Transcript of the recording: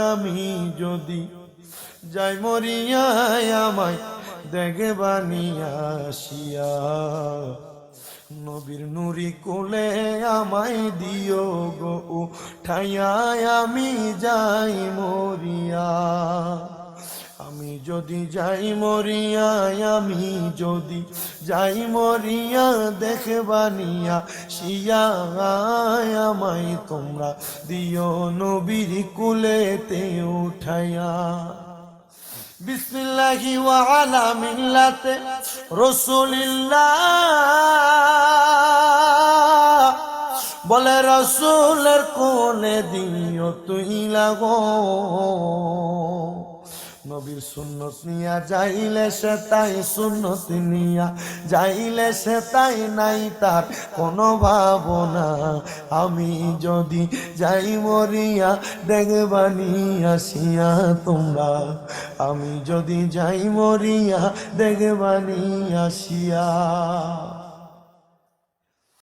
আমি যদি যাই মরিয়া আমায় দেখবানি আসিয়া নবীর নুরি কোলে আমায় দিও গো উঠাইয়া আমি যাই মরিয়া আমি যদি যাই মরিয়া আমি যদি যাই মরিয়া দেখবানিয়া শিয়া আমায় তোমরা দিও নবীর কুলেতে উঠাইয়া বিসমিল্লাহি ওয়া আলা মিল্লাতে রাসূলিল্লাহ বলে রাসূলের কোলে দিও তুই লাগো নবীর সুন্নত নিয়া যাইলে সে তাই সুন্নত নিয়া যাইলে সে তাই নাই তার কোনো ভাবনা আমি যদি যাই মরিয়া দেখবানি আসিয়া তোমরা আমি যদি যাই মরিয়া দেখবানি আসিয়া